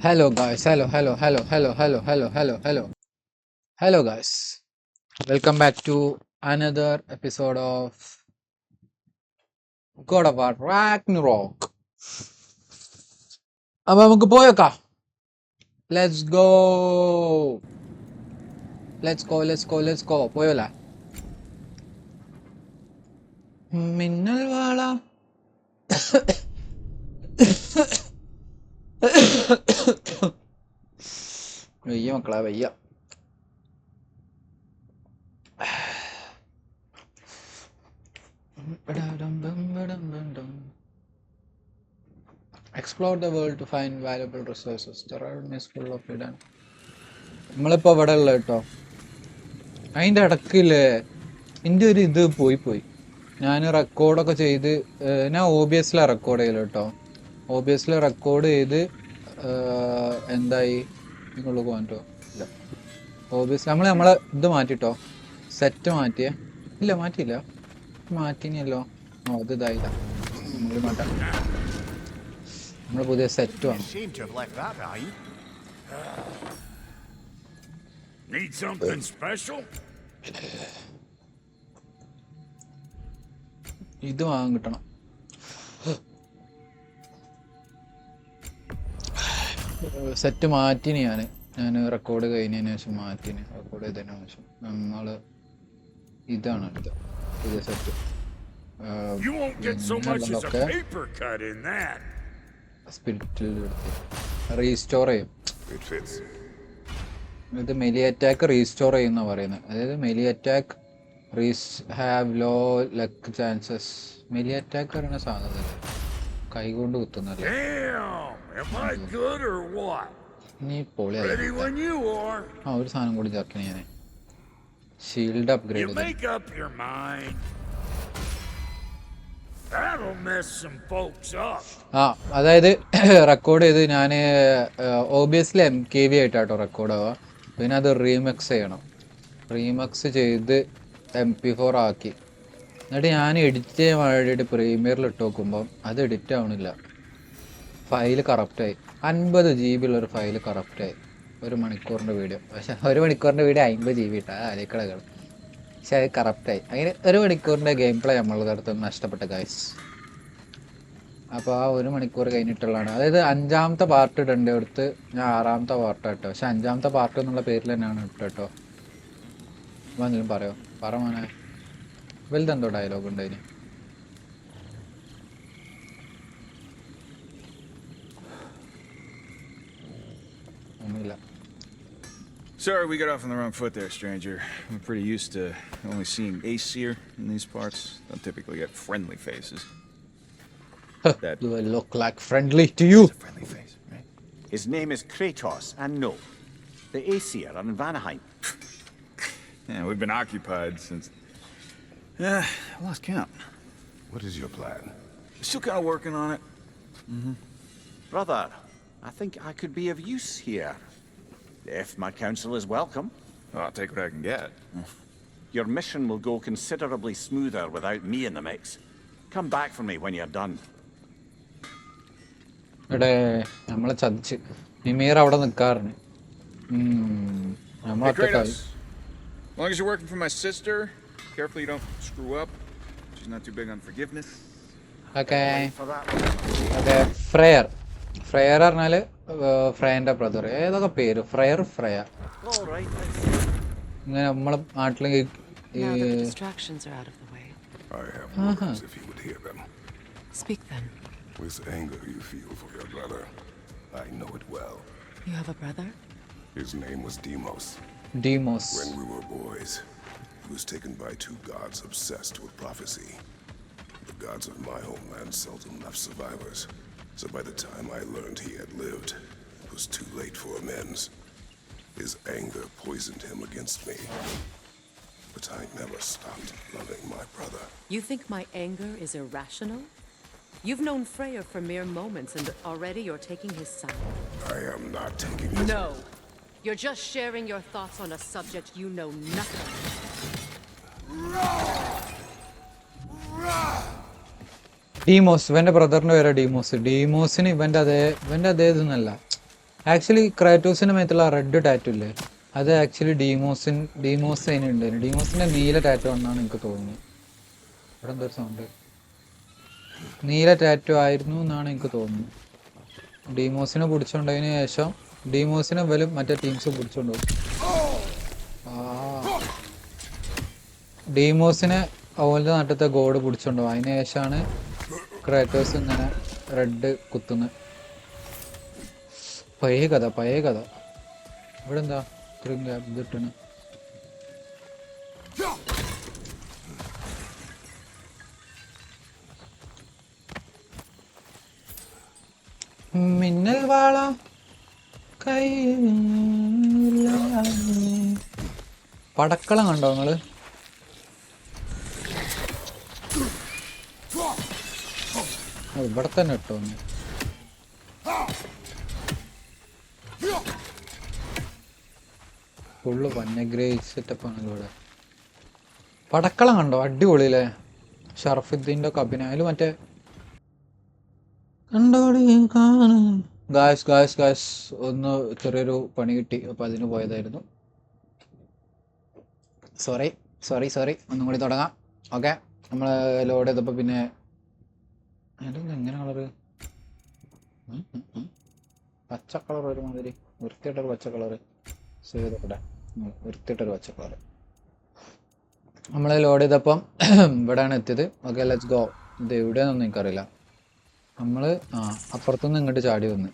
Hello guys, hello guys. Welcome back to another episode of God of War Ragnarok. അപ്പൊ നമുക്ക് പോയേക്കാം. Let's go. പോയോല. മിന്നൽ വാള. വയ്യ മക്കളെ വയ്യ. Explore the world to find valuable resources. The realm is full of hidden. നമ്മളിപ്പോൾ ഇവിടെ ഉള്ള കേട്ടോ. അതിൻ്റെ ഇടക്കില്ലേ എൻ്റെ ഒരു ഇത് പോയി ഞാൻ റെക്കോർഡൊക്കെ ചെയ്ത് ഞാൻ OBS റെക്കോർഡ് ചെയ്യല്ലോ കേട്ടോ. OBS റെക്കോർഡ് ചെയ്ത് എന്തായി നിങ്ങള് പോകാൻട്ടോ ഇല്ല. OBS നമ്മളെ ഇത് മാറ്റിട്ടോ, സെറ്റ് മാറ്റിയേ ഇല്ല, മാറ്റിയില്ല, മാറ്റിനല്ലോ. അത് ഇതായില്ല, നമ്മൾ മാറ്റാം. നമ്മൾ പുതിയ സെറ്റ് വേണം. Need something special? ഇത് വാങ്ങാൻ കിട്ടണം. സെറ്റ് മാറ്റിന് ഞാൻ റെക്കോർഡ് കഴിഞ്ഞതിന് ശേഷം മാറ്റിന്, റെക്കോർഡ് ചെയ്തതിന് ശേഷം നമ്മള് ഇതാണ് എടുത്തത് പുതിയ set. You won't get so much as a paper cut in that. സ്പിരിറ്റിൽ എടുത്ത് റീസ്റ്റോർ ചെയ്യും. ഇത് മെലി അറ്റാക്ക് റീസ്റ്റോർ ചെയ്യുന്ന പറയുന്നത്. അതായത് melee attack have low luck chances. Melee attack പറയുന്ന സാധനം കൈകൊണ്ട് കുത്തുന്നല്ലേ. നീ പൊളി. ഒരു സാധനം കൂടി ചേർക്കണേ ഞാൻ. Shield upgrade. അതായത് റെക്കോർഡ് ചെയ്ത് ഞാൻ OBS MKV ആയിട്ടാട്ടോ റെക്കോർഡ് ആവുക. പിന്നെ അത് റീമിക്സ് ചെയ്യണം. റീമിക്സ് ചെയ്ത് MP4 ആക്കി എന്നിട്ട് ഞാൻ എഡിറ്റ് ചെയ്യാൻ വേണ്ടിയിട്ട് പ്രീമിയറിൽ ഇട്ട് നോക്കുമ്പം അത് എഡിറ്റ് ആവണില്ല. ഫയൽ കറപ്റ്റായി. 50 GB ഉള്ളൊരു ഫയൽ കറപ്റ്റായി. 1 മണിക്കൂറിൻ്റെ വീഡിയോ. പക്ഷെ 1 മണിക്കൂറിൻ്റെ വീഡിയോ 50 GB ഇട്ടാ അലേക്കടകൾ. പക്ഷെ അത് കറപ്റ്റായി. അങ്ങനെ 1 മണിക്കൂറിൻ്റെ ഗെയിം പ്ലേ നമ്മളുടെ അടുത്ത് നഷ്ടപ്പെട്ട ഗൈസ്. അപ്പോൾ ആ 1 മണിക്കൂർ കഴിഞ്ഞിട്ടുള്ളതാണ്. അതായത് 5ാമത്തെ പാർട്ട് ഇടേണ്ട അടുത്ത് ഞാൻ 6ാമത്തെ പാർട്ട് ഇട്ടോ. പക്ഷെ 5ാമത്തെ പാർട്ട് എന്നുള്ള പേരിൽ തന്നെയാണ് ഇട്ടോ. എന്തെങ്കിലും പറയോ? പറ മോനെ. വലുതെന്തോ ഡയലോഗ് ഉണ്ട് അതിന്. ഒന്നുമില്ല. Sorry, we got off on the wrong foot there, stranger. I'm pretty used to only seeing Aesir in these parts. Don't typically get friendly faces. That do I look like friendly to you? A friendly face, right? His name is Kratos, and no, the Aesir are in Vanaheim. Yeah, we've been occupied since... I lost count. What is your plan? Still kind of working on it. Brother, I think I could be of use here. If my counsel is welcome. Well, I'll take what I can get. Your mission will go considerably smoother without me in the mix. Come back for me when you're done. എടേ നമ്മളെ ചതിച്ച് നിമീർ അവിടെ നിൽക്കാറുണ്ട്. Hey, Kratos. As long as you're working for my sister, careful you don't screw up. She's not too big on forgiveness. Okay. For that. അതെ, friar പറഞ്ഞാല് ഫ്രയന്റെ brother. ഏതൊക്കെ പേര്? Fryer. All right. ഇങ്ങനെ നമ്മളെ നാട്ടില് Now that the distractions are out of the way, I have words if you would hear them. speak then. With anger you feel for your brother. I know it well. You have a brother? His name was Deimos. Deimos. When we were boys, he was taken by 2 gods obsessed with prophecy. The gods of my homeland seldom left survivors. So by the time I learned he had lived, it was too late for amends. His anger poisoned him against me. But I never stopped loving my brother. You think my anger is irrational? You've known Freyr for mere moments and already you're taking his side. I am not taking his... No. You're just sharing your thoughts on a subject you know nothing. Deimos. ഇവന്റെ ബ്രദറിന്റെ പേരാ Deimos. ഡീമോസിന് ഇവന്റെ അതേ ഇതൊന്നല്ല. Actually ക്രാറ്റോസിന്റെ മേത്തുള്ള red tattoo ഇല്ലേ, അത് actually Deimos അതിനുണ്ട്. ഡീമോസിന്റെ നീല tattoo ആണെന്നാണ് എനിക്ക് തോന്നുന്നത്. ഇവിടെ എന്തൊരു സൗണ്ട്? നീല ടാറ്റു ആയിരുന്നു എന്നാണ് എനിക്ക് തോന്നുന്നത്. ഡീമോസിനെ പിടിച്ചോണ്ടതിന് ശേഷം ഡീമോസിനെ വലും മറ്റേ ടീംസ് പിടിച്ചോണ്ടുപോകും. ഡീമോസിനെ അവളുടെ നാട്ടിലത്തെ ഗോഡ് പിടിച്ചോണ്ടുപോകും. അതിന് ശേഷമാണ് ക്രാറ്റോസ് ഇങ്ങനെ റെഡ് കുത്തുന്നത്. പഴയ കഥ. ഇവിടെ എന്താ ഇത്രയും ഗ്യാപ്പ് കിട്ടണ്? മിന്നൽ വാള കൈ പടക്കളം കണ്ടോ നിങ്ങള്? ഇവിടെ തന്നെ ഇട്ടോ ഒന്ന്. ഫുള്ള് വന്യഗ്രേ സെറ്റപ്പാണ് ഇവിടെ. പടക്കളം കണ്ടോ? അടിപൊളിയല്ലേ? ഷറഫുദ്ദീൻ്റെ ഒക്കെ അഭിനയം. അതിൽ മറ്റേ ഗായ്സ് ഒന്ന് ചെറിയൊരു പണി കിട്ടി, അപ്പൊ അതിന് പോയതായിരുന്നു. സോറി ഒന്നും കൂടി തുടങ്ങാം. ഓക്കെ, നമ്മൾ ലോഡ് ചെയ്തപ്പോൾ പിന്നെ എങ്ങനെ കളറ് പച്ച കളർ ഒരുമാതിരി വൃത്തിയിട്ടൊരു പച്ച കളറ് ചെയ്തോട്ടെ. വൃത്തിയിട്ടൊരു പച്ച കളറ് നമ്മൾ ലോഡ് ചെയ്തപ്പം ഇവിടെയാണ് എത്തിയത്. Okay, let's go. ഇത് എവിടെയാണെന്നൊന്നും എനിക്കറിയില്ല. നമ്മൾ അപ്പുറത്തുനിന്ന് ഇങ്ങോട്ട് ചാടി വന്ന്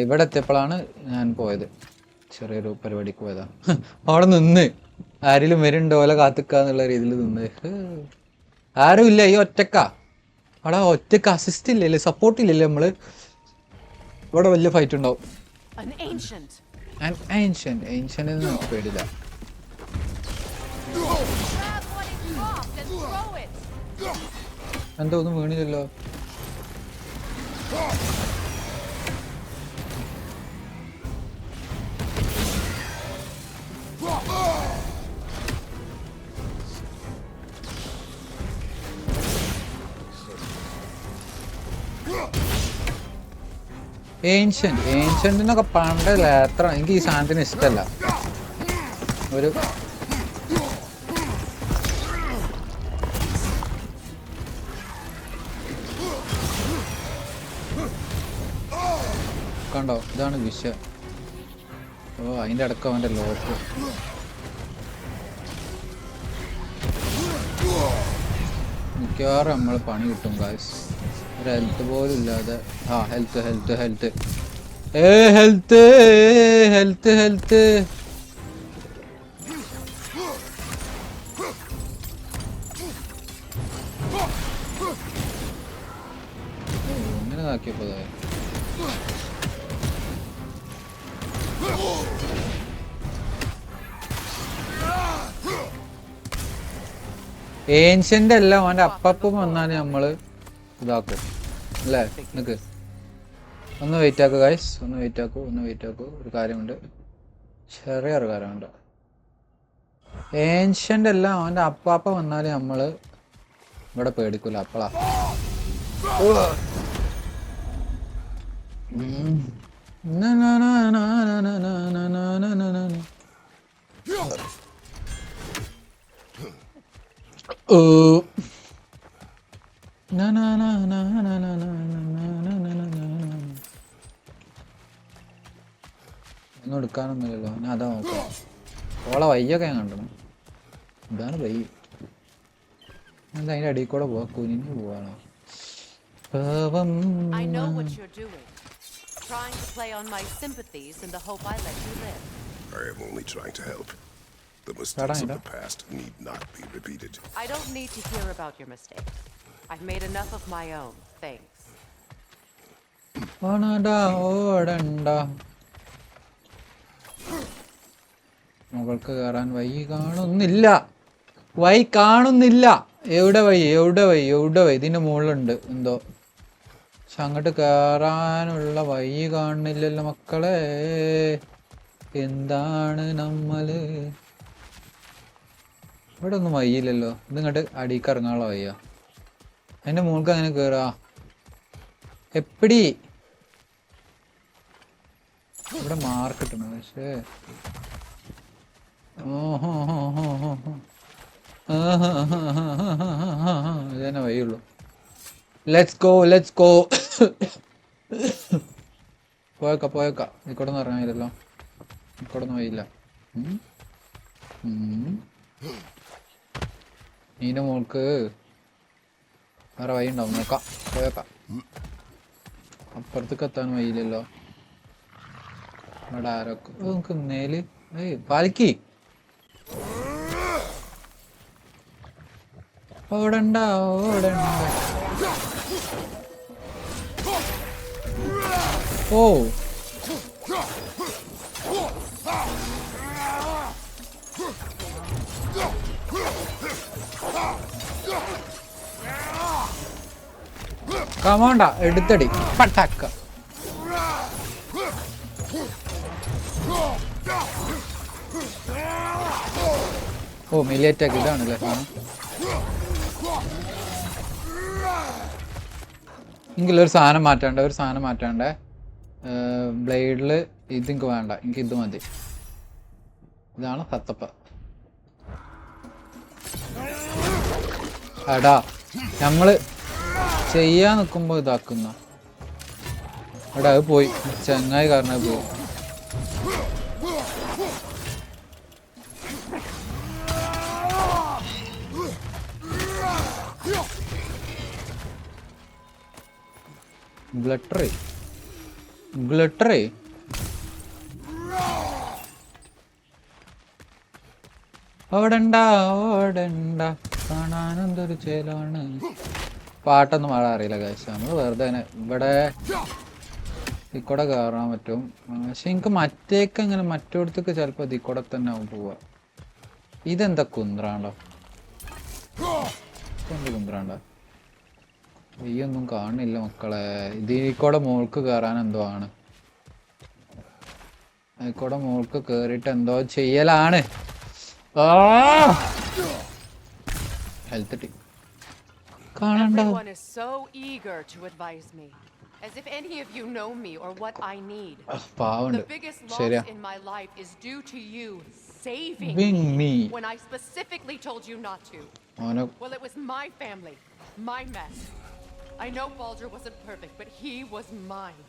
ഇവിടെ എത്തിയപ്പോഴാണ് ഞാൻ പോയത്. ചെറിയൊരു പരിപാടിക്ക് പോയതാ. അവിടെ നിന്ന് ആരെങ്കിലും വരുന്നുണ്ടോ ഓല കാത്തിക്കാന്നുള്ള രീതിയിൽ നിന്ന്. ആരും ഇല്ല, ഈ ഒറ്റക്കാ. അവിടെ ഒറ്റക്ക് അസിസ്റ്റ് ഇല്ലല്ലേ, സപ്പോർട്ട് ഇല്ലല്ലേ നമ്മള്. ഇവിടെ വലിയ ഫൈറ്റ് ഉണ്ടാവും. ഏൻഷ്യന്റ് പേടില്ല. എന്താ ഒന്നും വീണില്ലല്ലോ. ഏൻഷ്യന്റിനൊക്കെ പണ്ടല്ല എത്ര. എനിക്ക് ഈ സാധനത്തിന് ഇഷ്ടമല്ല. ഒരു കണ്ടോ, ഇതാണ് വിഷയം. ഓ, അതിൻ്റെ അടക്കം അവൻ്റെ ലോക്ക്. മിക്കവാറും നമ്മൾ പണി കിട്ടും ഗായ്സ്. ഒരു ഹെൽത്ത് പോലും ഇല്ലാതെ. ഹെൽത്ത് എങ്ങനെ ആക്കിയപ്പോ ഏൻഷ്യന്റ് എല്ലാം അവൻ്റെ അപ്പം വന്നാല് നമ്മള് ഇതാക്കും അല്ലേ? നിനക്ക് ഒന്ന് വെയിറ്റ് ആക്കുക ഗൈസ്, ഒന്ന് വെയിറ്റ് ആക്കൂ. ഒരു കാര്യമുണ്ട്, ചെറിയൊരു കാര്യമുണ്ട്. ഏൻഷ്യന്റ് എല്ലാം അവൻ്റെ അപ്പാപ്പ വന്നാല് നമ്മള് ഇവിടെ പേടിക്കൂല. അപ്പളാ ഒന്നും എടുക്കാനൊന്നുമില്ലല്ലോ. ഞാൻ അതാ നോക്കാം. ഓളെ വയ്യൊക്കെ ഞാൻ കണ്ടു. ഇതാണ് വയ്യ. എന്താ അതിൻ്റെ അടിയിൽ കൂടെ പോവാ? കുനിഞ്ഞു പോവാണോ? I am only trying to help. The mistakes of the past need not be repeated. I don't need to hear about your mistakes. I've made enough of my own, thanks. ഓടണ്ട. മുകൾക്ക് കയറാൻ വഴി കാണുന്നില്ല. എവിടെ വഴി? ഇതിന്റെ മുകളിലുണ്ട് എന്തോ. പക്ഷെ അങ്ങോട്ട് കയറാനുള്ള വഴി കാണുന്നില്ലല്ലോ മക്കളെ. എന്താണ് നമ്മള് ഇവിടെ ഒന്നും വയ്യില്ലല്ലോ. ഇതിങ്ങോട്ട് അടിക്ക് ഇറങ്ങാനുള്ള വയ്യ. അതിന്റെ മുകൾക്ക് അങ്ങനെ കേറാ എപ്പടി ഇവിടെ മാർക്ക് കിട്ടണം. പക്ഷേ ഇതന്നെ വയ്യുള്ളൂ. ലെറ്റ്സ് ഗോ പോയേക്കാം. ഇക്കോടെ ഒന്നും ഇറങ്ങാനില്ലല്ലോ. ഇക്കോടെ ഒന്നും വയ്യില്ല. ഇതിന്റെ മോൾക്ക് വേറെ വഴി ഉണ്ടാവും. നോക്കാം, പോയേക്കാം. അപ്പുറത്തേക്ക് എത്താൻ വയ്യില്ലല്ലോ. ഇവിടെ ആരൊക്കെ നമുക്ക് മേല് പാലിക്ക് ഓടണ്ട. ഓ കമാണ്ട എടുത്തടി പട്ടാക്ക. ഓ മെലി അറ്റാക്ക് ഇതാണല്ലേ എങ്കിലും ഒരു സാധനം മാറ്റാണ്ട് ബ്ലേഡില് ഇത് എനിക്ക് വേണ്ട, എനിക്ക് ഇത് മതി. ഇതാണ് സത്തപ്പ. എടാ നമ്മള് ചെയ്യാൻ നിൽക്കുമ്പോ ഇതാക്കുന്ന എടാ അത് പോയി. ചങ്ങായി കാരണം പോയി. ഗ്ലിറ്ററി ഓടണ്ട കാണാനെന്തൊരു ചേലാണ്. പാട്ടൊന്നും പാടാൻ അറിയില്ല കാശ്. നമ്മൾ വെറുതെ ഇവിടെ ഇതിക്കൂടെ കയറാൻ പറ്റും. പക്ഷെ എനിക്ക് മറ്റേക്ക് അങ്ങനെ മറ്റോടത്തേക്ക് ചിലപ്പോൾ ഇതിക്കൂടെ തന്നെ ആവും പോവാ. ഇതെന്താ കുന്ത്രാണ്ടോ? ഈയൊന്നും കാണില്ല മക്കളെ. ഇതിക്കൂടെ മോൾക്ക് കയറാൻ എന്തോ ആണ്. അതിക്കൂടെ മോൾക്ക് കേറിയിട്ട് എന്തോ ചെയ്യലാണ്. ഹെൽത്ത് ടീം കാണണ്ട. Everyone is so eager to advise me, as if any of you know me or what I need. പാവണ്ട്. The biggest ശരിയാ. loss in my life is due to you saving me when I specifically told you not to. ഓനെ Well, it was my family, my mess. I know Baldur wasn't perfect, but he was mine.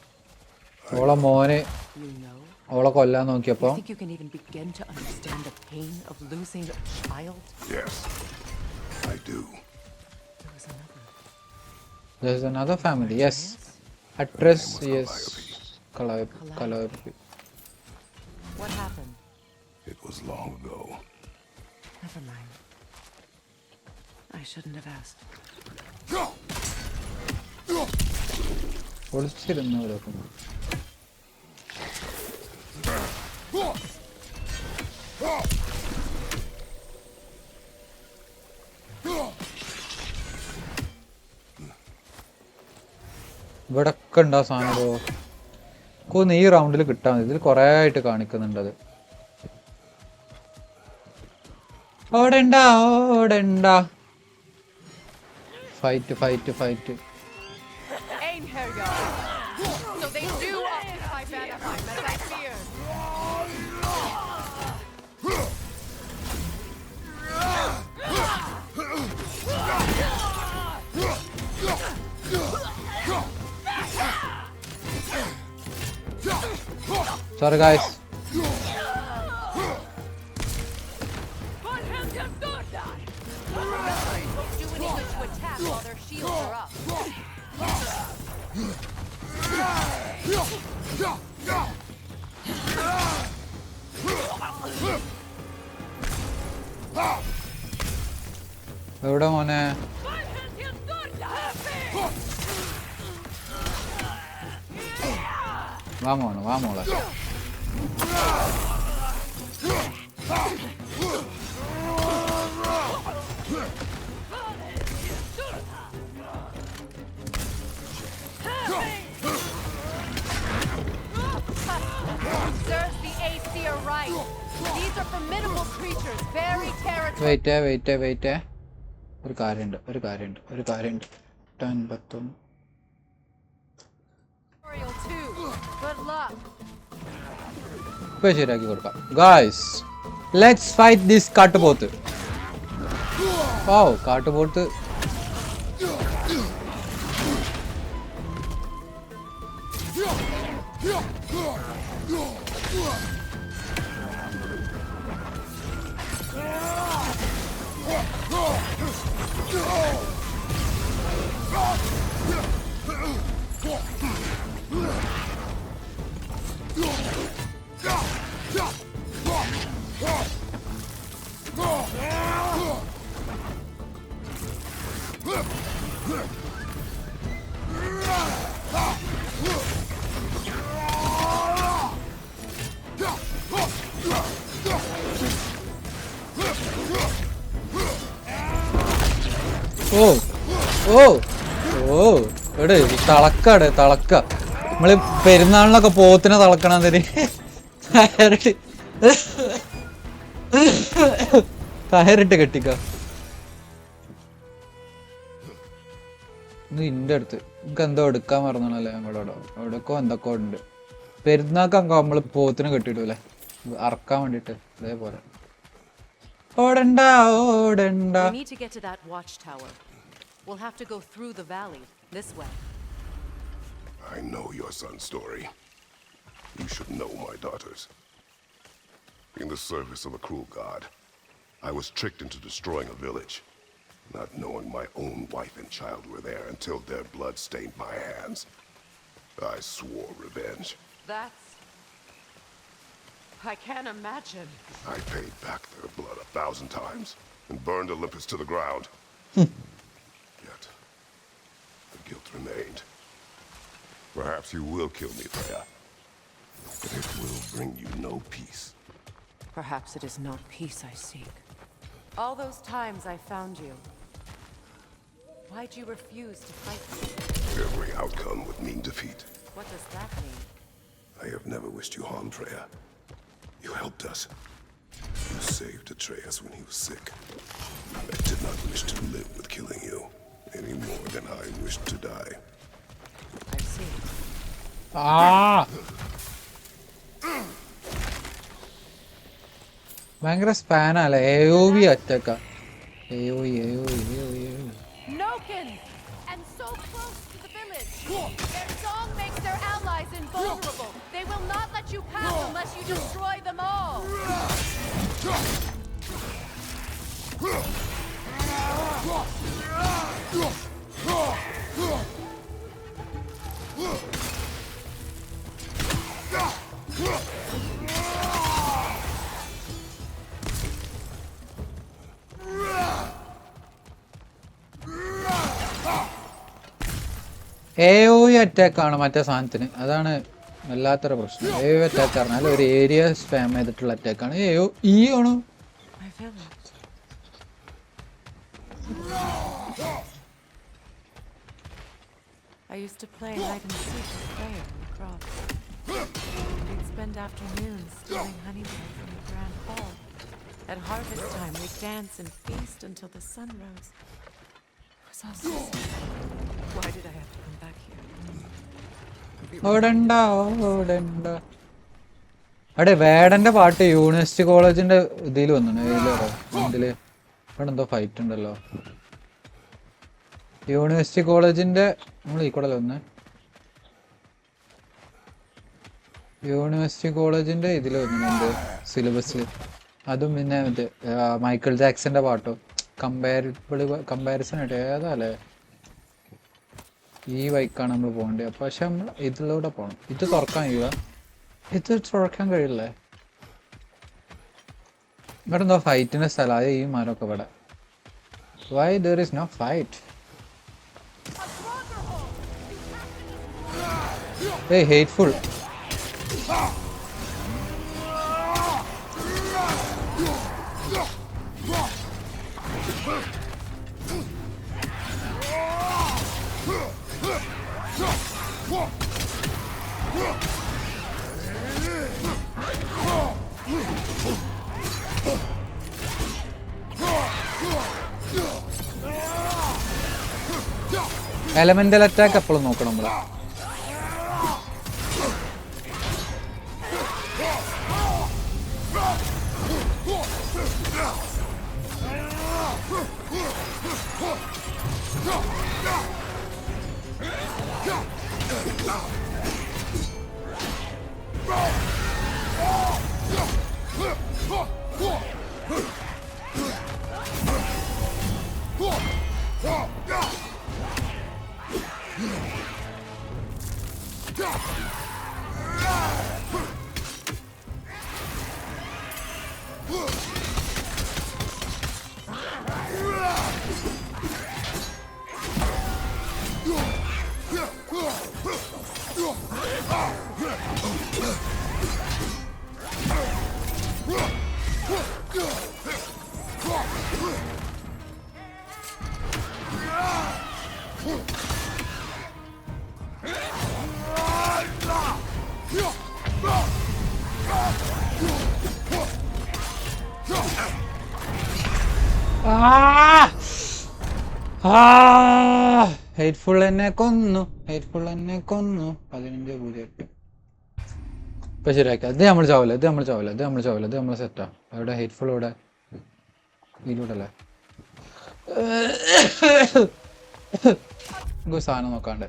ഓളെ മോനെ You know? ഓളെ കൊല്ലാൻ നോക്കിയപ്പോ Think you can even begin to understand the pain of losing a child? Yes, I do. There was another. there's another family. Yes, address. Yes, Calliope. What happened? It was long ago. Never mind. I shouldn't have asked. ഒളിച്ചിരുന്നു ഇതൊക്കെ. ഇവിടൊക്കെ ഉണ്ടാ സാധനമോ കൊന്ന് ഈ റൗണ്ടിൽ കിട്ടാൻ മതി. ഇതിൽ കുറെ ആയിട്ട് കാണിക്കുന്നുണ്ട് അത്. ഓടണ്ട. Fight. Einherjar! So they do occupy Vanaheim, as I feared. Sorry guys. Won't do any good to attack while their shields are up. എവിടെ മോനെ? വാ മോളെ. Serves the Aesir right. These are formidable creatures, very territorial. Wait. ഒരു കാര്യമുണ്ട്. 51. ഇപ്പൊ ശരിയാക്കി കൊടുക്കാം. Guys let's fight this കാട്ടുപോത്ത്. ഓ കാട്ടുപോത്ത്. ഓ എടേ തളക്ക നമ്മള് പെരുന്നാളിനൊക്കെ പോത്തിനെ തളക്കണം കയറിട്ട് കെട്ടിക്ക. ഇന്റെ അടുത്ത് നമുക്ക് എന്തോ എടുക്കാൻ മറന്നല്ലേ ഞങ്ങളോടോ എവിടെക്കോ എന്തൊക്കെ ഉണ്ട്. പെരുന്നാൾക്കൊക്കെ നമ്മള് പോത്തിനെ കെട്ടിയിടൂലേ അറക്കാൻ വേണ്ടിട്ട്. അതേപോലെ ഓടണ്ട. We need to get to that watchtower. We'll have to go through the valley, this way. I know your son's story. You should know my daughter's. In the service of a cruel god, I was tricked into destroying a village, not knowing my own wife and child were there until their blood stained my hands. I swore revenge. I can't imagine. I paid back their blood 1,000 times and burned Olympus to the ground. Yet, the guilt remained. Perhaps you will kill me, Freya, but it will bring you no peace. Perhaps it is not peace I seek. All those times I found you, why'd you refuse to fight me? Every outcome would mean defeat. What does that mean? I have never wished you harm, Freya. You helped us. You saved Atreus when he was sick. I did not wish to live with killing you, any more than I wished to die. I see. ഭയങ്കര സ്പാനല്ലേ. AOV അറ്റാക്ക. AOV. Nokins! And so close to the village! Their song makes their allies invulnerable! They will not let you pass unless you destroy them all! AOV അറ്റാക്കാണ് മറ്റേ സാധനത്തിന്. അതാണ് വല്ലാത്തൊരു പ്രശ്നം. AOV attack പറഞ്ഞാൽ ഒരു area spam ചെയ്തിട്ടുള്ള അറ്റാക്കാണ്. ഈ ആണോ? My village. I used to play hide and seek with Freya in the crops. We'd spend afternoons stealing honeycomb from the grand hall. At harvest time, we'd dance and feast until the sun rose. It was all so sad. Why did I have to come back here? ഓടണ്ട. അവിടെ വേടന്റെ പാട്ട് university കോളേജിന്റെ ഇതിൽ വന്നു. ഇതില് ഇവിടെ എന്തോ fight ഉണ്ടല്ലോ. യൂണിവേഴ്സിറ്റി കോളേജിന്റെ നമ്മൾ ഈ കൂടെ വന്ന് യൂണിവേഴ്സിറ്റി കോളേജിന്റെ ഇതിൽ വന്നിട്ടുണ്ട് സിലബസിൽ. അതും പിന്നെ മറ്റേ മൈക്കിൾ ജാക്സന്റെ പാട്ടോ കമ്പാരിസൺ ആയിട്ട് ഏതാല്ലേ. ഈ ബൈക്കാണ് നമ്മൾ പോകേണ്ടത്. പക്ഷെ നമ്മൾ ഇതിലൂടെ പോകണം. ഇത് തുറക്കാൻ കഴിയുക. ഇത് തുറക്കാൻ കഴിയില്ലേ. ഇവിടെ എന്തോ ഫൈറ്റിന്റെ സ്ഥലമായ ഈ മരമൊക്കെ ഇവിടെ. Why there is no fight? Hey, hateful. Elemental attack എപ്പോഴും നോക്കണം നമ്മള്. ഹേറ്റ്ഫുൾ എന്നെ കൊന്നു. 15:08. ഇപ്പൊ ശരിയാക്കി. ഇത് നമ്മൾ ചാവില്ല. ഇത് നമ്മൾ സെറ്റാ. എവിടെ ഹേറ്റ്ഫുൾ? ഇവിടെ ഇതിലൂടെ അല്ലേ? നമുക്ക് സാധനം നോക്കാണ്ട്.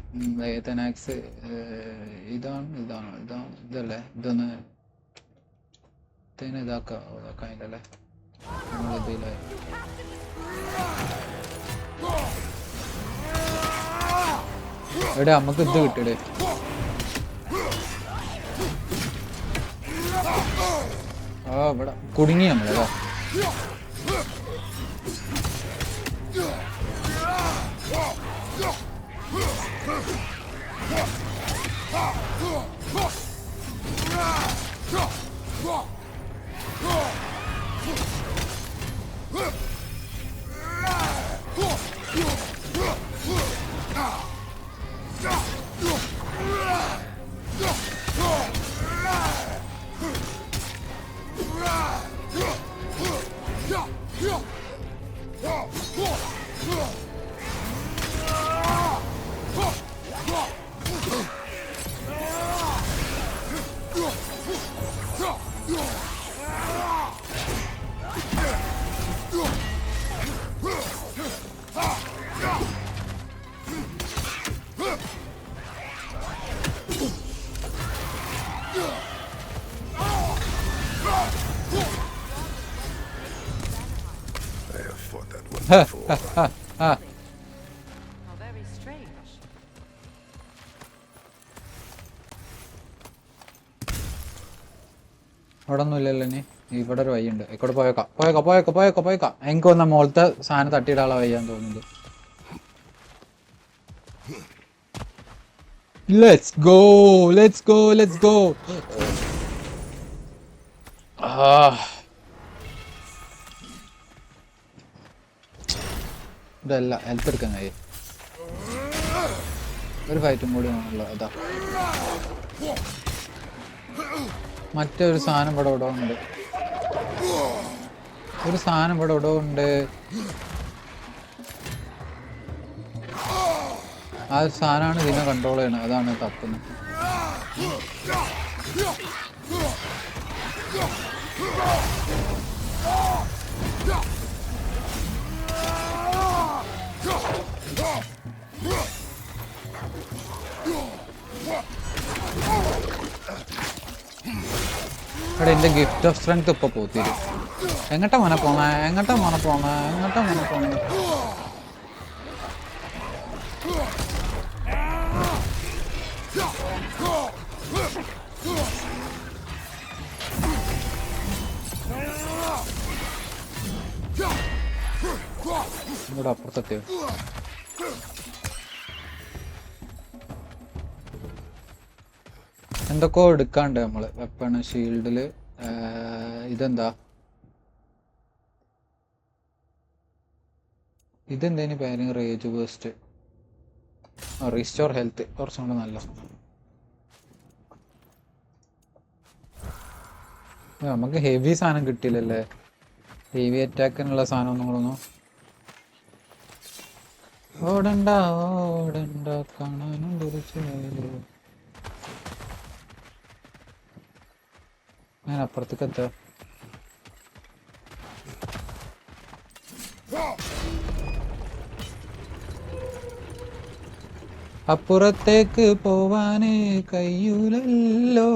തെനാക്സ് ഇതല്ലേ? ഇതൊന്ന് ഇതാക്കാനില്ലല്ലേ? നമ്മളിതിലായി എവിടെ നമുക്ക് ഇത് കിട്ടിയിടേ. ഇവിടെ കുടുങ്ങി നമ്മളതാ. How very strange. അവിടെ ഒന്നും ഇല്ലല്ലോ. ഇനി ഇവിടെ ഒരു വഴിയുണ്ട്. ഇക്കോടെ പോയേക്കാം. എനിക്ക് വന്ന മോളത്തെ സാധനം തട്ടിയിടാനുള്ള വയ്യാന്ന് തോന്നുന്നത്. Let's go. ഇതല്ല ഹെൽപ്പ് എടുക്കാൻ കഴിയും. ഒരു ഫൈറ്റും കൂടി ആണല്ലോ. അതാ മറ്റൊരു സാധനം ഇവിടെ ഉണ്ട്. ആ ഒരു സാധനമാണ് ഇതിനെ കൺട്രോൾ ചെയ്യണത്. അതാണ് തപ്പുന്നത്. ഇവിടെ എൻ്റെ ഗിഫ്റ്റ് ഓഫ് സ്ട്രെങ്ത് ഇപ്പൊ പോത്തിരും. എങ്ങോട്ടാ മോനെ പോണേ? ഇവിടെ അപ്പുറത്തെത്തിയോ? എന്തൊക്കെയോ എടുക്കാണ്ട് നമ്മള്. വെപ്പണ്, ഷീൽഡില്. ഇതെന്താ? ഇതെന്തേന് പേര്? Rage boost, restore health. കുറച്ചും കൂടെ നല്ല. നമുക്ക് ഹെവി സാധനം കിട്ടിയില്ലല്ലേ? ഹെവി അറ്റാക്കിനുള്ള സാധനം ഒന്നും കൂടെ ഒന്നും. ഓടണ്ട ഓടണ്ട കാണാനും തീർച്ചയായും. ഞാൻ അപ്പുറത്തേക്ക് എത്താം. അപ്പുറത്തേക്ക് പോവാന് കഴിയൂലല്ലോ,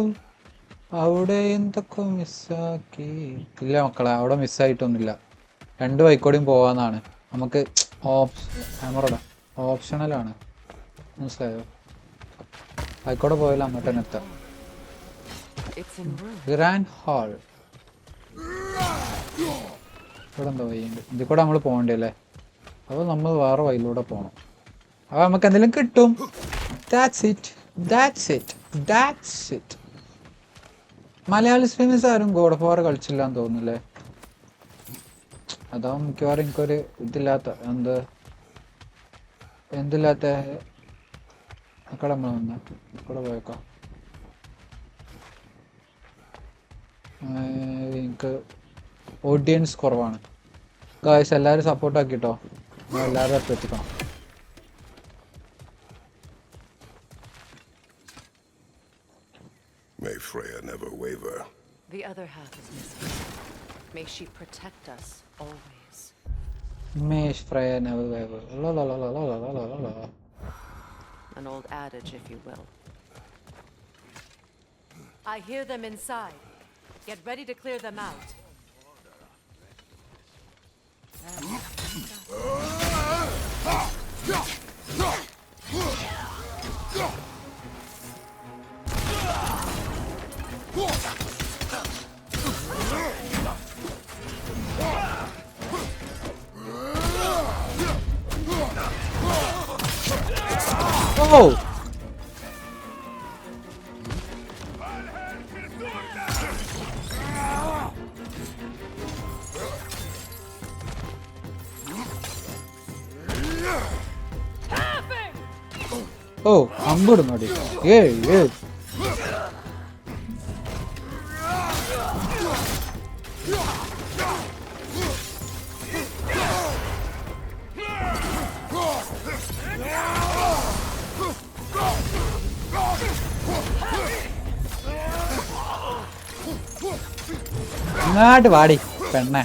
അവിടെ എന്തൊക്കെ മിസ്സാക്കി. ഇല്ല മക്കളെ, അവിടെ മിസ്സായിട്ടൊന്നുമില്ല. 2 വഴിക്കൂടെയും പോവാന്നാണ്. നമുക്ക് ഓപ്ഷണലാണ്, മനസ്സിലായോ? വഴിക്കൂടെ പോയാലും അങ്ങോട്ട് തന്നെ എത്താം. It's in room. Grand hall. ഇവിടെ എന്താ വഴിയുണ്ട്? ഇതിൽ കൂടെ നമ്മൾ പോകണ്ടല്ലേ? അപ്പോൾ നമ്മൾ വേറെ വഴിയിലൂടെ പോകണം. അപ്പോൾ നമുക്ക് എന്തെങ്കിലും കിട്ടും. That's it. മലയാളി സ്ട്രീമേഴ്സ് ആരും ഗോഡ് ഓഫ് വാർ കളിച്ചില്ലാന്ന് തോന്നുന്നില്ലേ? അതാവും മിക്കവാറും എനിക്കൊരു ഇതില്ലാത്ത എന്തില്ലാത്ത മക്കളെ നമ്മൾ വന്ന ഇവിടെ പോയേക്കാം. എനിക്ക് ഓഡിയൻസ് കുറവാണ്. ഗായ്സ് എല്ലാവരും സപ്പോർട്ട് ആക്കിട്ടോ, എല്ലാവരും അടുത്ത് എത്തിക്കണം. May Freya never waver. The other half is missing. May she protect us always. Mesh Freya never ever. La la la la la la la la la. An old adage, if you will. I hear them inside. Get ready to clear them out. Oh! Oh, അമ്പിടുന്നോടി. ഏയ്. ഇങ്ങോട്ട് വാടി പെണ്ണെ.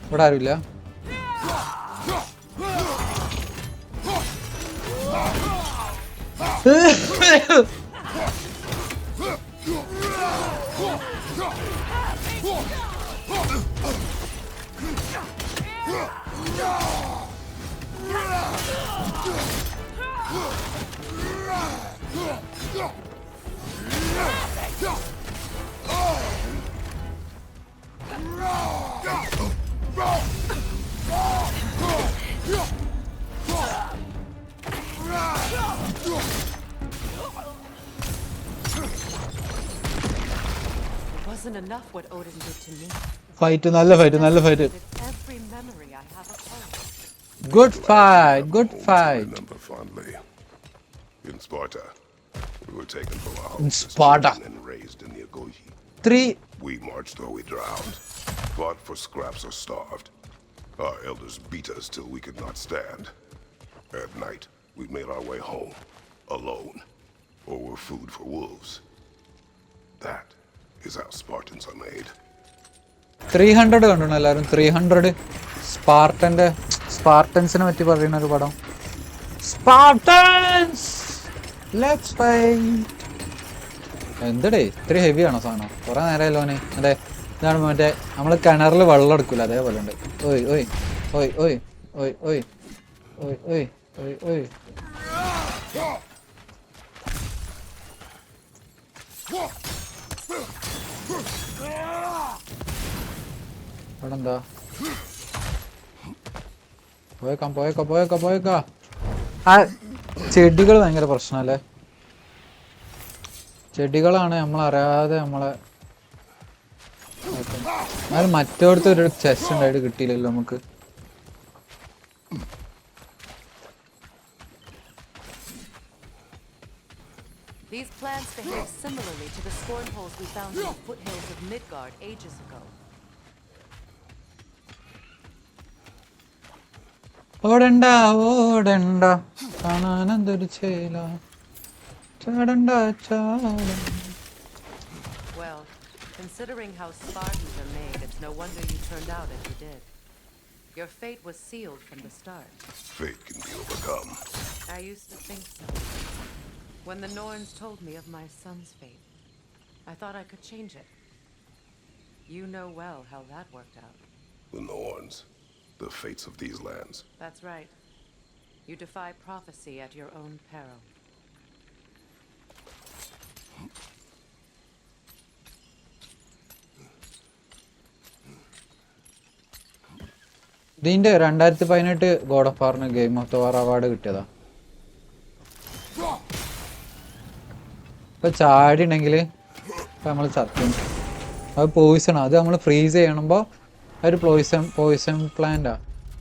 ഇവിടെ ആരുമില്ല. Wasn't enough what Odin did to me. Fight, നല്ല fight. With every memory I have of home. Good fight. Remember fondly. In Sparta, we were taken from our In homes Sparta. and raised in the Agogi. 3. We marched or we drowned, fought for scraps or starved. Our elders beat us till we could not stand. At night, we made our way home, alone, or were food for wolves. That is how Spartans are made. 300 കണ്ടോ എല്ലാവരും? 300 സ്പാർട്ടൻസിനെ പറ്റി പറയുന്ന ഒരു പടം. Spartans let's fight. എന്തടേ ഇത്ര heavy ആണോ സാധനം? കുറെ നേരമല്ലോ ഓനെ. അതെ, ഇതാണ് മറ്റേ നമ്മൾ കിണറിൽ വെള്ളം എടുക്കൂല, അതേപോലെ ഉണ്ട്. ഓയ് ഓയ് ഓയ് ഓയ് ഓയ് ഓയ് ഓയ് ഓയ് ഓയ് ഓയ്. അവിടെ എന്താ? പോയേക്കാം പോയേക്കാം പോയേക്കാം പോയേക്കാം. ആ ചെടികൾ ഭയങ്കര പ്രശ്നമല്ലേ? ചെടികളാണ് നമ്മളറിയാതെ നമ്മളെ. എന്നാലും മറ്റോടത്ത് ഒരു ചെസ്റ്റ് ഉണ്ടായിട്ട് കിട്ടിയില്ലല്ലോ നമുക്ക്. These plants behave similarly to the scorn holes we found in the foothills of Midgard ages ago. ഓടണ്ട ഓടണ്ട കാണാനെന്തൊരു ചേല ചാടണ്ട ചാടണ്ട. Well, considering how Spartans are made, it's no wonder you turned out as you did. Your fate was sealed from the start. Fate can be overcome. I used to think so. When the Norns told me of my son's fate, I thought I could change it. You know well how that worked out. The Norns, the fates of these lands. That's right. You defy prophecy at your own peril. ഇതിന്റെ 2018 God of വാറിന് game of the war award കിട്ടിയതാ. ഇപ്പൊ ചാടി ഉണ്ടെങ്കിൽ നമ്മൾ ചത്തും. അത് Poisson. അത് നമ്മൾ ഫ്രീസ് ചെയ്യണമ്പോൾ ഒരു പോയിസൺ പ്ലാന്റാ.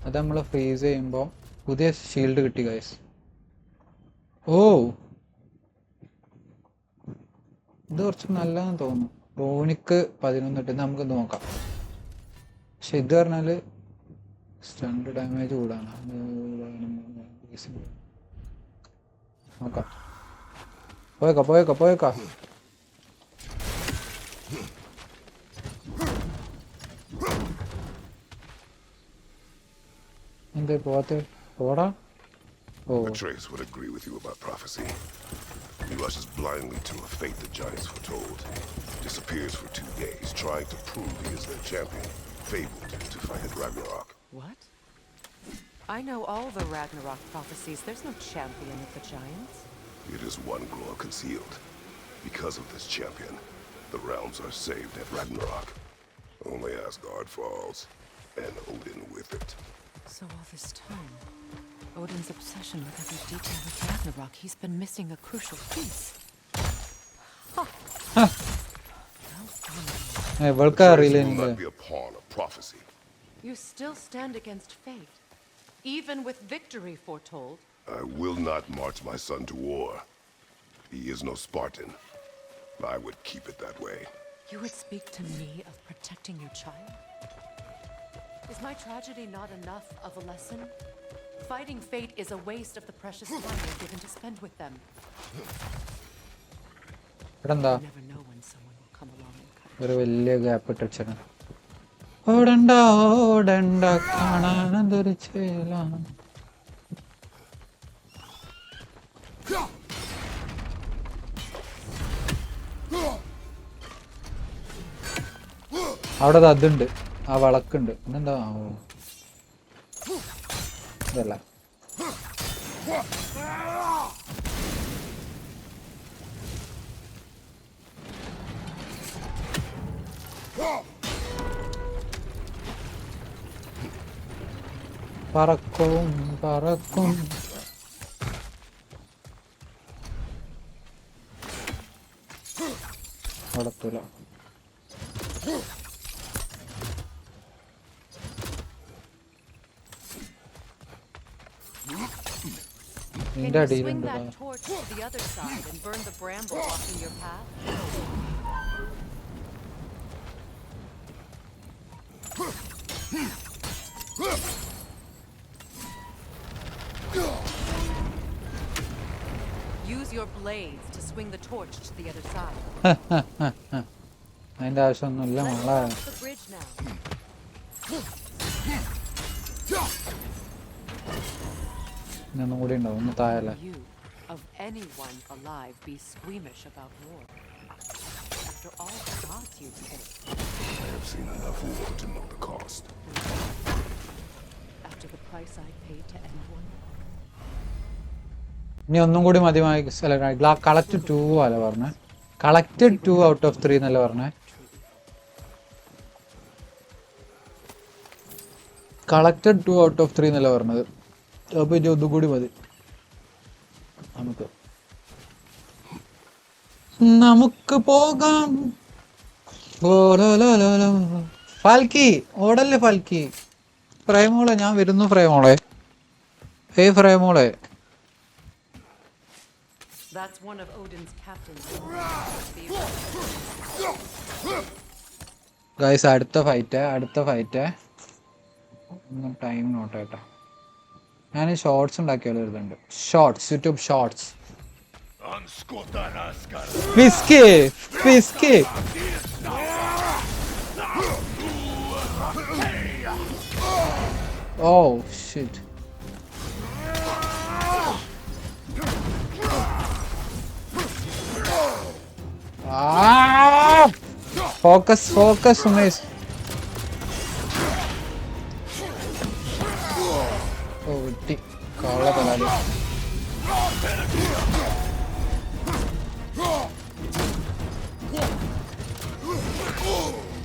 അത് നമ്മൾ ഫ്രീസ് ചെയ്യുമ്പോൾ പുതിയ ഷീൽഡ് കിട്ടി ഗൈസ്. ഓ ഇത് കുറച്ച് നല്ലതെന്ന് തോന്നുന്നു. റോണിക്ക് 11 ഇട്ട് നമുക്ക് നോക്കാം. പക്ഷെ ഇത് പറഞ്ഞാല് സ്റ്റണ്ട് ഡാമേജ് കൂടാണ്. നോക്കാം. പോയേക്കാം പോയേക്കാം പോയേക്കാം. എന്തേ പോവാത്തെ? പോടാ. ഓ Atreus would agree with you about prophecy. He rushes blindly to a fate the giants foretold. Disappears for 2 days, trying to prove he is their champion. Fabled to fight at Ragnarok. What? I know all the Ragnarok prophecies. There's no champion of the giants. It is one glow concealed. Because of this champion, the realms are saved at Ragnarok. Only Asgard falls, and Odin with it. So all this time, Odin's obsession with every detail of Ragnarok, he's been missing a crucial piece. ഇവൾക്ക് അറിയില്ല Will എനിക്ക്. not be a pawn of prophecy. You still stand against fate, even with victory foretold. I will not march my son to war. He is no Spartan. I would keep it that way. You would speak to me of protecting your child? Is my tragedy not enough of a lesson? Fighting fate is a waste of the precious time you're given to spend with them. ഇവിടെ എന്താ? You never know when someone will come along and cut ഒരു വലിയ gap ഇട്ടിച്ചാണ്. ഓടണ്ട ഓടണ്ട കാണാനെന്തൊരു ചേല. അവിടെ അതുണ്ട്, ആ വളക്കുണ്ട്. ഇതെന്താ? ഇതല്ല. പറക്കും പറക്കും. അവിടെത്തൂല. Can നിന്റെ you swing അടിയിലുണ്ട്. that torch to the other side and burn the bramble blocking your path? your blades to swing the torch to the other side. അതിൻ്റെ ആവശ്യമൊന്നുമില്ല മോളെ. Let's cross the bridge now. ഇതൊന്നും കൂടി ഉണ്ടാവും, ഒന്ന് താഴല്ലേ. You, of anyone alive, be squeamish about war. After all the gods you've killed. I have seen enough war to know the cost. After the price I paid to end one. ഇനി ഒന്നും കൂടി മതിയായി. Collect 2 അല്ല പറഞ്ഞേ, collected 2 out of 3 എന്നല്ല പറഞ്ഞേ. Collected 2 out of 3 എന്നല്ല പറഞ്ഞത്. അപ്പൊ ഇനി ഒന്നും കൂടി മതി നമുക്ക് പോകാം. ഫാൽക്കി ഓടല്ലേ ഫാൽക്കി. ഫ്രേമോളെ ഞാൻ വരുന്നു. ഫ്രേമോളെ, ഹേ ഫ്രേമോളെ. That's one of Odin's captains. Guys അടുത്ത ഫൈറ്റ് ടൈം നോട്ട് കേട്ടോ. ഞാൻ ഷോർട്സ് ഉണ്ടാക്കിയാലോ വരുന്നുണ്ട്. Shorts, YouTube shorts. ഫിസ്കി oh shit. Focus Umesh. Oh വിട്ടി കള്ള തലാലി.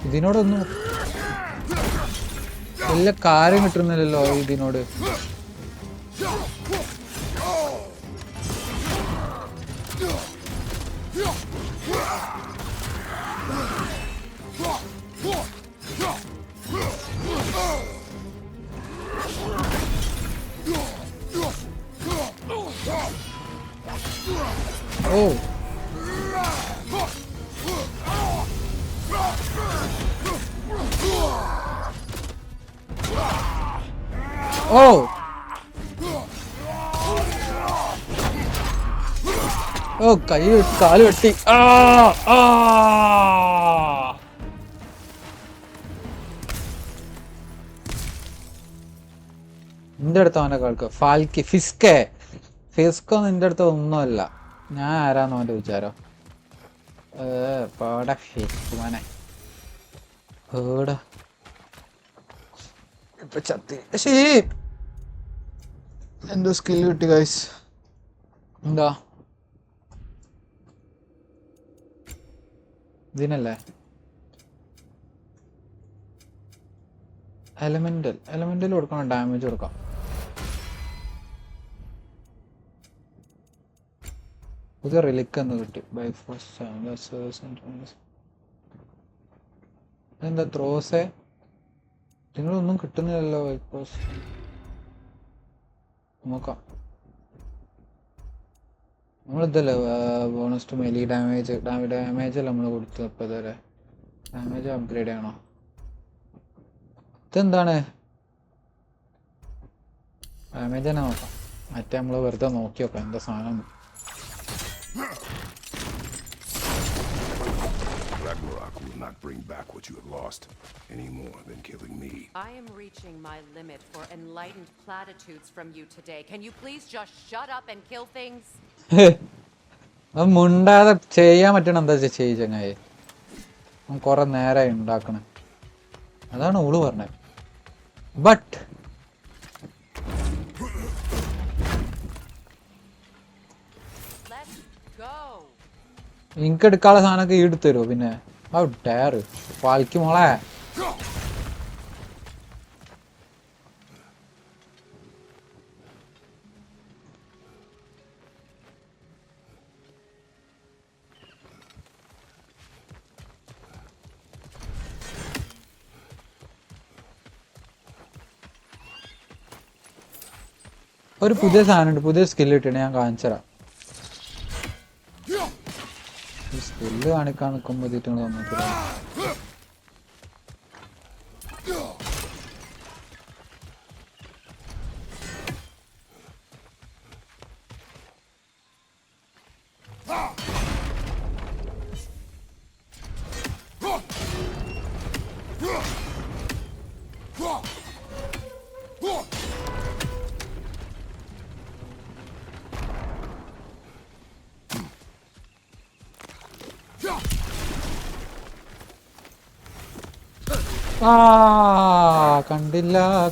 ഇതിനോടൊന്നും വല്ല കാര്യം കിട്ടുന്നില്ലല്ലോ ഇതിനോട്. ഓ ഓ ഓ കാല് വെട്ടി. നിന്റെ അടുത്ത് അവൻ്റെ കാൾക്ക് ഫാൽക്കി ഫിസ്കോ നിന്റെ അടുത്ത് ഒന്നുമല്ല. ഞാൻ ആരാന്ന് അവൻ്റെ വിചാരം. പാടെ ഫിസ്കുമാനെ ഇപ്പൊ ചത്തി. പക്ഷേ എന്തോ സ്കില്ല് കിട്ടി ഗൈസ്. എന്താ ഇതിനല്ലേ എലമെന്റൽ കൊടുക്കണം, ഡാമേജ് കൊടുക്കാം. പുതിയ റിലിക്ക് എന്ന് കിട്ടി. ബൈ എന്താ ത്രോസേ നിങ്ങളൊന്നും കിട്ടുന്നില്ലല്ലോ. ബൈക്കോസ് നോക്കാം. നമ്മളിതല്ലേ ബോണസ് ടു മെലി ഡാമേജ് അല്ല നമ്മൾ കൊടുത്തു. ഇപ്പം ഇതുവരെ ഡാമേജ് അപ്ഗ്രേഡ് ചെയ്യണോ? ഇതെന്താണ് ഡാമേജ് തന്നെ നോക്കാം. മറ്റേ നമ്മൾ വെറുതെ നോക്കി നോക്കാം എന്താ സാധനം. Ragnarok will not bring back what you have lost any more than killing me. I am reaching my limit for enlightened platitudes from you today. Can you please just shut up and kill things? അത് മുണ്ടാതെ ചെയ്യാൻ പറ്റണം. എന്താ ചെയ്യ ചങ്ങായി, കുറെ നേരമായി ഉണ്ടാക്കണേ. അതാണ് ഓള് പറഞ്ഞത്. ബട്ട് എനിക്ക് എടുക്കാനുള്ള സാധനമൊക്കെ ഈ എടുത്തു തരുമോ? പിന്നെ ആ ടയർ പാലിക്ക് മോളെ. ഒരു പുതിയ സാധനമുണ്ട്, പുതിയ സ്കില്ല് കിട്ടണേ, ഞാൻ കാണിച്ചു തരാം. സ്കില്ല് കാണിക്കാൻ നിൽക്കുമ്പോൾ ഇതിട്ട് തോന്നിട്ടില്ല.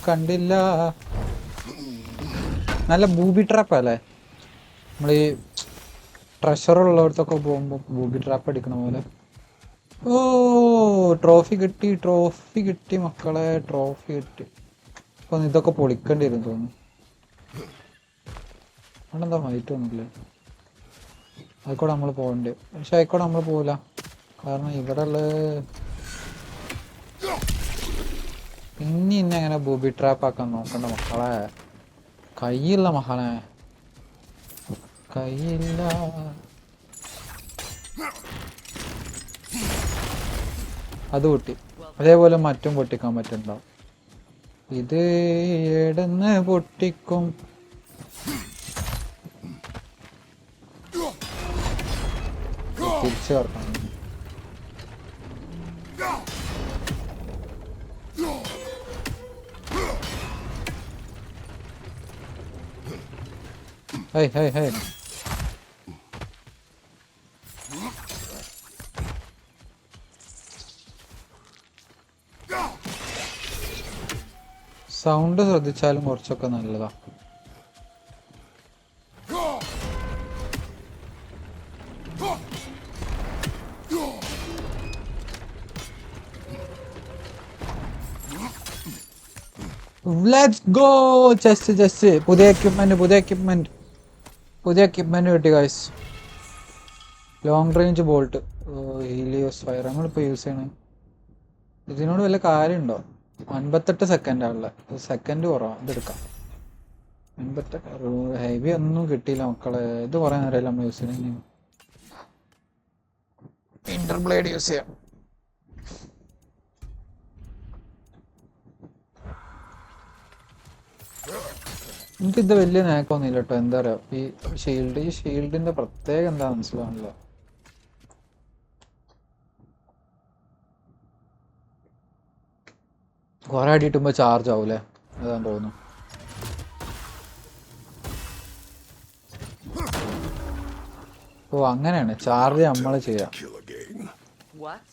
കണ്ടില്ല. നല്ല ബൂബി ട്രാപ്പ് അല്ലേ? നമ്മൾ ഈ ട്രഷർ ഉള്ളിടത്തൊക്കെ പോകുമ്പോൾ ബൂബി ട്രാപ്പ് അടിക്കണ പോലെ. ഓ, ട്രോഫി കിട്ടി മക്കളെ, ട്രോഫി കിട്ടി. അപ്പൊ ഇതൊക്കെ പൊളിക്കേണ്ടി വരും തോന്നുന്നു. അവിടെ എന്താ ഫൈറ്റ് ഒന്നുമില്ലേ? ആയിക്കോടെ നമ്മൾ പോകണ്ടേ, പക്ഷെ ആയിക്കോടെ നമ്മൾ പോവില്ല. കാരണം ഇവിടെ ഉള്ള ഇനി എങ്ങനെ ബൂബി ട്രാപ്പ് ആക്കാൻ നോക്കണ്ട മക്കളെ. കയ്യില്ല മക്കളെ, കയ്യില്ല. അത് പൊട്ടി. അതേപോലെ മറ്റും പൊട്ടിക്കാൻ പറ്റുന്നുണ്ടാവും. ഇത് എടന്ന് പൊട്ടിക്കും. തിരിച്ചു ചേർക്കണം. ഹൈ സൗണ്ട് ശ്രദ്ധിച്ചാലും കുറച്ചൊക്കെ നല്ലതാ. Let's go. ചെസ്റ്റ് പുതിയ എക്യുപ്മെന്റ് കിട്ടി guys. Long range bolt, Helios fire നമ്മളിപ്പോൾ യൂസ് ചെയ്യണേ. ഇതിനോട് വല്ല കാര്യമുണ്ടോ? 58 സെക്കൻഡാണുള്ളത്, സെക്കൻഡ് കുറവാണ്. ഇതെടുക്കാം. 58 ഹെവി ഒന്നും കിട്ടിയില്ല മക്കളെ. ഇത് കുറേ നേരമല്ല നമ്മൾ യൂസ് ചെയ്യണേ. ഇന്റർ ബ്ലേഡ് യൂസ് ചെയ്യാം. എനിക്കിത് വലിയ നേക്കൊന്നുമില്ല കേട്ടോ. എന്താ പറയുക, ഈ ഷീൽഡിന്റെ പ്രത്യേകം എന്താ മനസ്സിലാവണല്ലോ. കുറെ അടി കിട്ടുമ്പോ ചാർജ് ആവൂലേ, അതാന്ന് തോന്നുന്നു. ഓ അങ്ങനെയാണ് ചാർജ് നമ്മള് ചെയ്യാം. Kill again. What?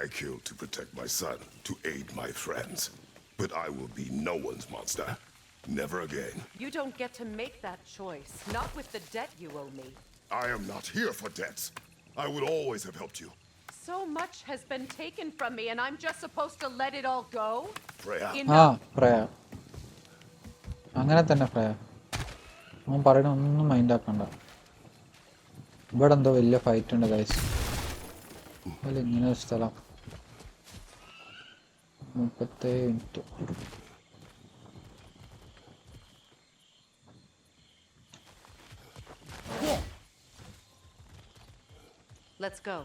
I killed to protect my son, to aid my friends. But I will be no one's monster. Never again. You don't get to make that choice. Not with the debt you owe me. I am not here for debts. I would always have helped you. So much has been taken from me, and I'm just supposed to let it all go? Freya. Friar അങ്ങനെ തന്നെ. Friar അവൻ പറയണ ഒന്നും mind ആക്കണ്ട. ഇവിടെ എന്തോ വലിയ fight ഉണ്ട് ഗൈസ്. അല്ല ഇങ്ങനെ ഒരു സ്ഥലം. 37 minute. Let's go.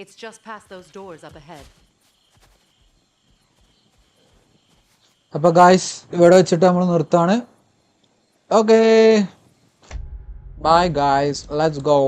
It's just past those doors up ahead. അപ്പൊ ഗായ്സ് ഇവിടെ വെച്ചിട്ട് നമ്മൾ നിർത്താണ്. Okay bye guys, let's go.